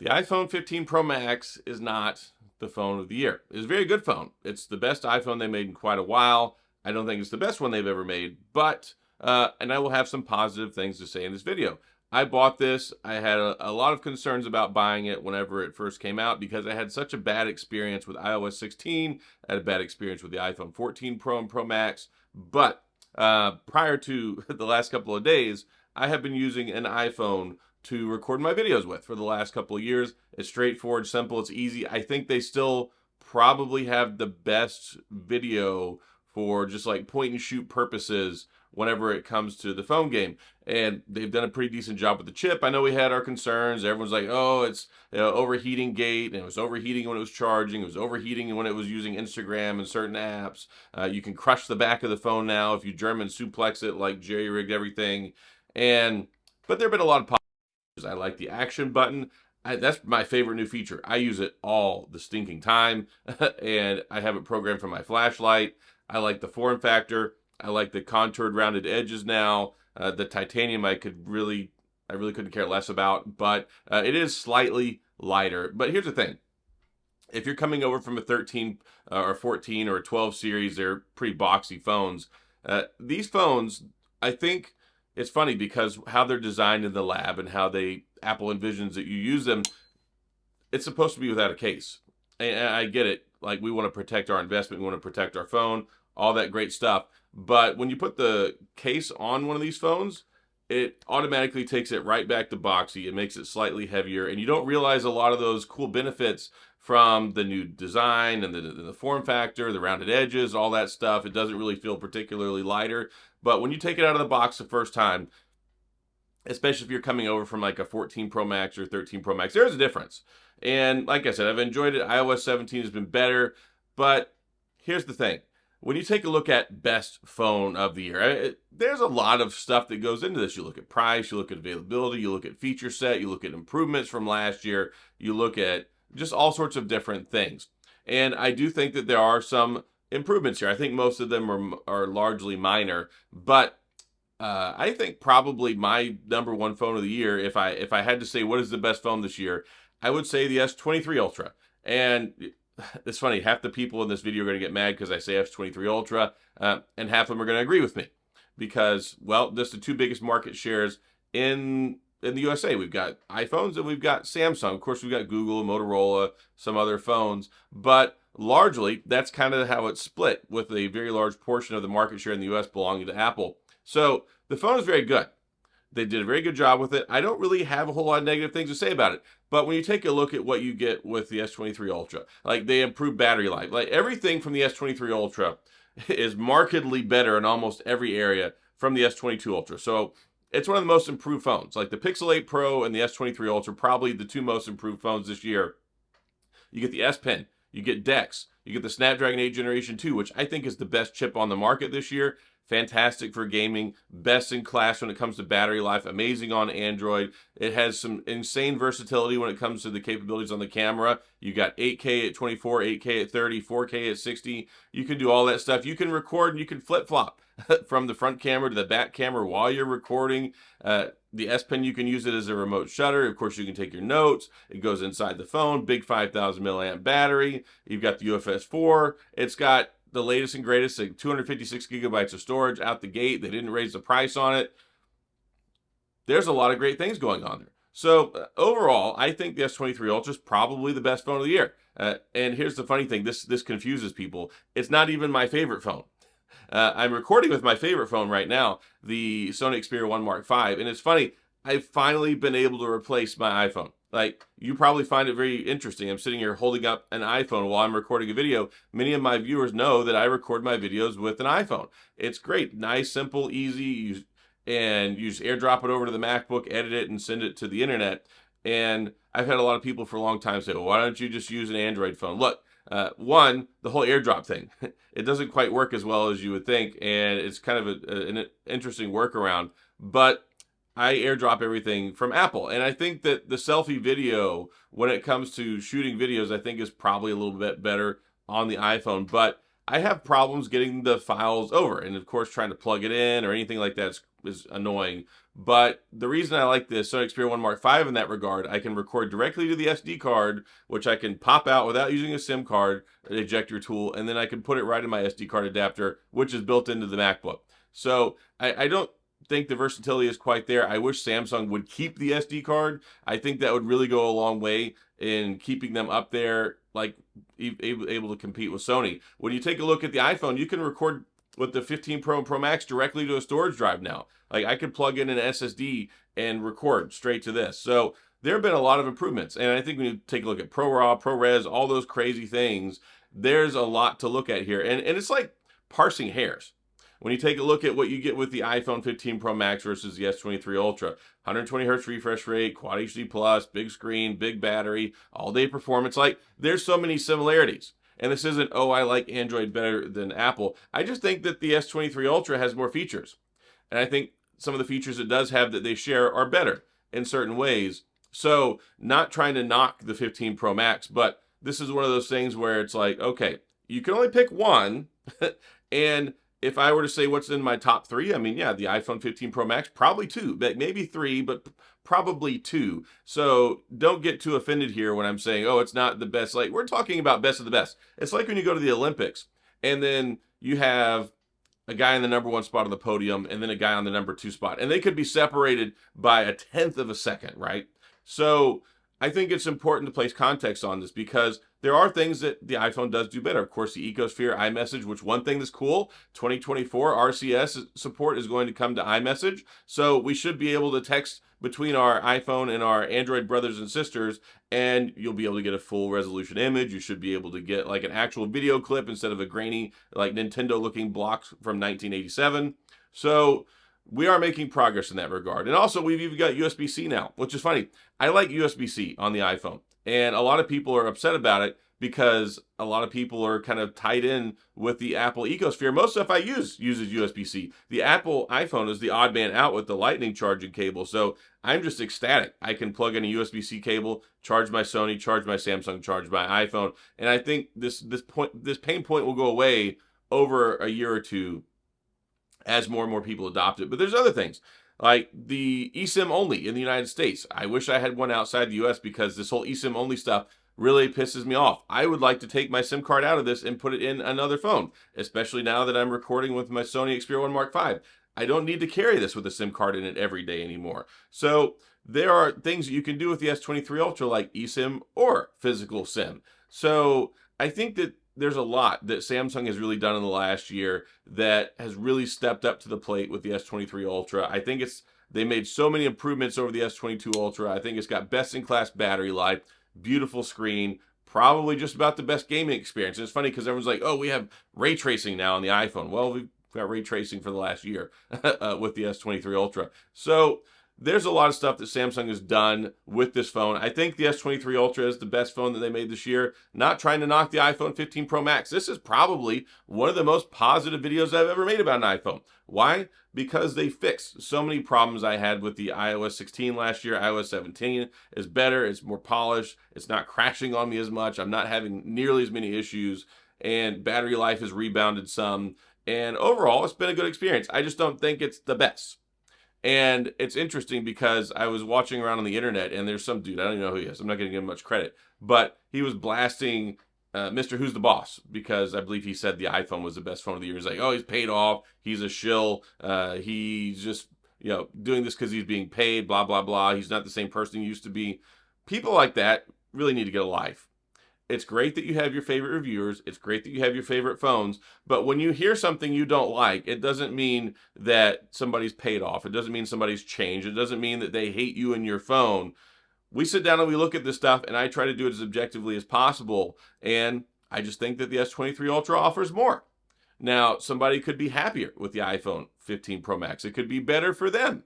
The iPhone 15 Pro Max is not the phone of the year. It's a very good phone. It's the best iPhone they made in quite a while. I don't think it's the best one they've ever made, but, and I will have some positive things to say in this video. I bought this. I had a lot of concerns about buying it whenever it first came out because I had such a bad experience with iOS 16. I had a bad experience with the iPhone 14 Pro and Pro Max. But prior to the last couple of days, I have been using an iPhone to record my videos with for the last couple of years. It's straightforward, simple, it's easy. I think they still probably have the best video for just like point and shoot purposes whenever it comes to the phone game. And they've done a pretty decent job with the chip. I know we had our concerns. Everyone's like, oh, it's overheating gate, and it was overheating when it was charging. It was overheating when it was using Instagram and certain apps. You can crush the back of the phone now if you German suplex it, like jerry-rigged everything. But there have been a lot of positives. I like the action button. That's my favorite new feature. I use it all the stinking time, and I have it programmed for my flashlight. I like the form factor. I like the contoured rounded edges now. The titanium I really couldn't care less about, but it is slightly lighter. But here's the thing. If you're coming over from a 13 or 14 or a 12 series, they're pretty boxy phones. These phones, I think it's funny because how they're designed in the lab and how Apple envisions that you use them, it's supposed to be without a case. And I get it. Like, we want to protect our investment. We want to protect our phone, all that great stuff. But when you put the case on one of these phones, it automatically takes it right back to boxy. It makes it slightly heavier, and you don't realize a lot of those cool benefits from the new design and the form factor, the rounded edges, all that stuff. It doesn't really feel particularly lighter. But when you take it out of the box the first time, especially if you're coming over from like a 14 Pro Max or 13 Pro Max, there's a difference. And like I said, I've enjoyed it. iOS 17 has been better. But here's the thing. When you take a look at best phone of the year, there's a lot of stuff that goes into this. You look at price, you look at availability, you look at feature set, you look at improvements from last year, you look at just all sorts of different things. And I do think that there are some improvements here. I think most of them are largely minor, but I think probably my number one phone of the year, if I had to say what is the best phone this year, I would say the S23 Ultra. And it's funny, half the people in this video are going to get mad because I say S23 Ultra, and half of them are going to agree with me. Because, well, just the two biggest market shares in the USA. We've got iPhones and we've got Samsung. Of course, we've got Google, Motorola, some other phones. But largely, that's kind of how it's split, with a very large portion of the market share in the US belonging to Apple. So the phone is very good. They did a very good job with it. I don't really have a whole lot of negative things to say about it. But when you take a look at what you get with the S23 Ultra, like they improved battery life. Like everything from the S23 Ultra is markedly better in almost every area from the S22 Ultra. So it's one of the most improved phones. Like the Pixel 8 Pro and the S23 Ultra, probably the two most improved phones this year. You get the S Pen, you get DeX, you get the Snapdragon 8 Generation 2, which I think is the best chip on the market this year. Fantastic for gaming, best in class when it comes to battery life, amazing on Android. It has some insane versatility when it comes to the capabilities on the camera. You got 8K at 24, 8K at 30, 4K at 60. You can do all that stuff. You can record and you can flip-flop from the front camera to the back camera while you're recording. The S Pen, you can use it as a remote shutter. Of course, you can take your notes. It goes inside the phone. Big 5,000 milliamp battery. You've got the UFS 4. It's got the latest and greatest, like 256 gigabytes of storage out the gate. They didn't raise the price on it. There's a lot of great things going on there. So overall, I think the S23 Ultra is probably the best phone of the year. And here's the funny thing. This confuses people. It's not even my favorite phone. I'm recording with my favorite phone right now, the Sony Xperia 1 Mark V. And it's funny, I've finally been able to replace my iPhone. Like, you probably find it very interesting. I'm sitting here holding up an iPhone while I'm recording a video. Many of my viewers know that I record my videos with an iPhone. It's great. Nice, simple, easy. And you just airdrop it over to the MacBook, edit it, and send it to the internet. And I've had a lot of people for a long time say, well, why don't you just use an Android phone? Look, one, the whole airdrop thing, it doesn't quite work as well as you would think. And it's kind of an interesting workaround. But I airdrop everything from Apple. And I think that the selfie video, when it comes to shooting videos, I think is probably a little bit better on the iPhone. But I have problems getting the files over. And of course, trying to plug it in or anything like that is annoying. But the reason I like the Sony Xperia 1 Mark V in that regard, I can record directly to the SD card, which I can pop out without using a SIM card, an ejector tool, and then I can put it right in my SD card adapter, which is built into the MacBook. So I don't think the versatility is quite there. I wish Samsung would keep the SD card. I think that would really go a long way in keeping them up there, like able to compete with Sony. When you take a look at the iPhone, you can record with the 15 Pro and Pro Max directly to a storage drive now. Like I could plug in an SSD and record straight to this. So there have been a lot of improvements. And I think when you take a look at ProRAW, ProRes, all those crazy things, there's a lot to look at here. And it's like parsing hairs. When you take a look at what you get with the iPhone 15 Pro Max versus the S23 Ultra, 120 hertz refresh rate, Quad HD Plus, big screen, big battery, all-day performance, like there's so many similarities. And this isn't, oh, I like Android better than Apple. I just think that the S23 Ultra has more features. And I think some of the features it does have that they share are better in certain ways. So not trying to knock the 15 Pro Max, but this is one of those things where it's like, okay, you can only pick one. And if I were to say what's in my top three, I mean, yeah, the iPhone 15 Pro Max, probably two, maybe three, but probably two. So don't get too offended here when I'm saying, oh, it's not the best. Like, we're talking about best of the best. It's like when you go to the Olympics and then you have a guy in the #1 spot on the podium and then a guy on the #2 spot, and they could be separated by a tenth of a second, right? So I think it's important to place context on this because there are things that the iPhone does do better. Of course, the Ecosphere iMessage, which one thing that's cool, 2024 RCS support is going to come to iMessage. So we should be able to text between our iPhone and our Android brothers and sisters, and you'll be able to get a full resolution image. You should be able to get like an actual video clip instead of a grainy, like Nintendo looking block from 1987. So we are making progress in that regard. And also, we've even got USB-C now, which is funny. I like USB-C on the iPhone. And a lot of people are upset about it because a lot of people are kind of tied in with the Apple Ecosphere. Most stuff I use uses USB-C. The Apple iPhone is the odd man out with the Lightning charging cable. So I'm just ecstatic. I can plug in a USB-C cable, charge my Sony, charge my Samsung, charge my iPhone. And I think this pain point will go away over a year or two as more and more people adopt it. But there's other things like the eSIM only in the United States. I wish I had one outside the US because this whole eSIM only stuff really pisses me off. I would like to take my SIM card out of this and put it in another phone, especially now that I'm recording with my Sony Xperia 1 Mark V. I don't need to carry this with a SIM card in it every day anymore. So there are things you can do with the S23 Ultra like eSIM or physical SIM. So I think that there's a lot that Samsung has really done in the last year that has really stepped up to the plate with the S23 Ultra. I think they made so many improvements over the S22 Ultra. I think it's got best-in-class battery life, beautiful screen, probably just about the best gaming experience. And it's funny because everyone's like, oh, we have ray tracing now on the iPhone. Well, we've got ray tracing for the last year with the S23 Ultra. So there's a lot of stuff that Samsung has done with this phone. I think the S23 Ultra is the best phone that they made this year. Not trying to knock the iPhone 15 Pro Max. This is probably one of the most positive videos I've ever made about an iPhone. Why? Because they fixed so many problems I had with the iOS 16 last year. iOS 17 is better. It's more polished. It's not crashing on me as much. I'm not having nearly as many issues. And battery life has rebounded some. And overall, it's been a good experience. I just don't think it's the best. And it's interesting because I was watching around on the internet and there's some dude, I don't even know who he is. I'm not going to give him much credit, but he was blasting Mr. Who's the Boss because I believe he said the iPhone was the best phone of the year. He's like, oh, he's paid off. He's a shill. He's just, doing this because he's being paid, blah, blah, blah. He's not the same person he used to be. People like that really need to get a life. It's great that you have your favorite reviewers. It's great that you have your favorite phones. But when you hear something you don't like, it doesn't mean that somebody's paid off. It doesn't mean somebody's changed. It doesn't mean that they hate you and your phone. We sit down and we look at this stuff, and I try to do it as objectively as possible. And I just think that the S23 Ultra offers more. Now, somebody could be happier with the iPhone 15 Pro Max. It could be better for them.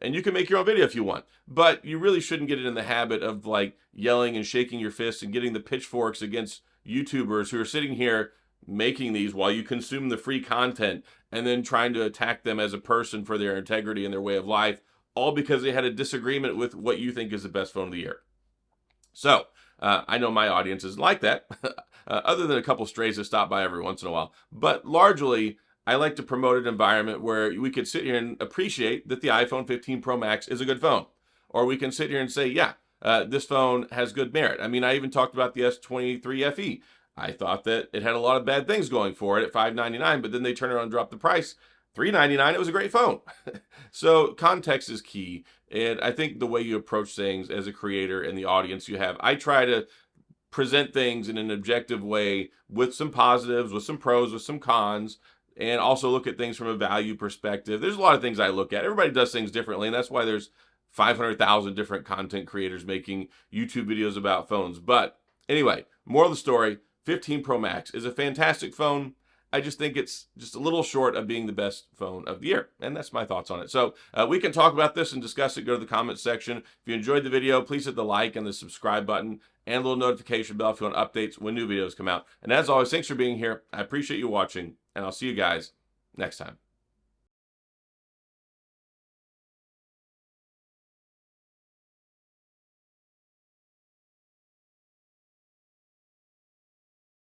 And you can make your own video if you want. But you really shouldn't get in the habit of like yelling and shaking your fists and getting the pitchforks against YouTubers who are sitting here making these while you consume the free content and then trying to attack them as a person for their integrity and their way of life, all because they had a disagreement with what you think is the best phone of the year. So I know my audience is like that, other than a couple strays that stop by every once in a while. But largely, I like to promote an environment where we could sit here and appreciate that the iPhone 15 Pro Max is a good phone. Or we can sit here and say, yeah, this phone has good merit. I mean, I even talked about the S23 FE. I thought that it had a lot of bad things going for it at $599, but then they turned around and dropped the price. $399, it was a great phone. So context is key. And I think the way you approach things as a creator and the audience you have, I try to present things in an objective way with some positives, with some pros, with some cons, and also look at things from a value perspective. There's a lot of things I look at. Everybody does things differently, and that's why there's 500,000 different content creators making YouTube videos about phones. But anyway, moral of the story, 15 Pro Max is a fantastic phone. I just think it's just a little short of being the best phone of the year. And that's my thoughts on it. So we can talk about this and discuss it. Go to the comments section. If you enjoyed the video, please hit the like and the subscribe button and a little notification bell if you want updates when new videos come out. And as always, thanks for being here. I appreciate you watching, and I'll see you guys next time.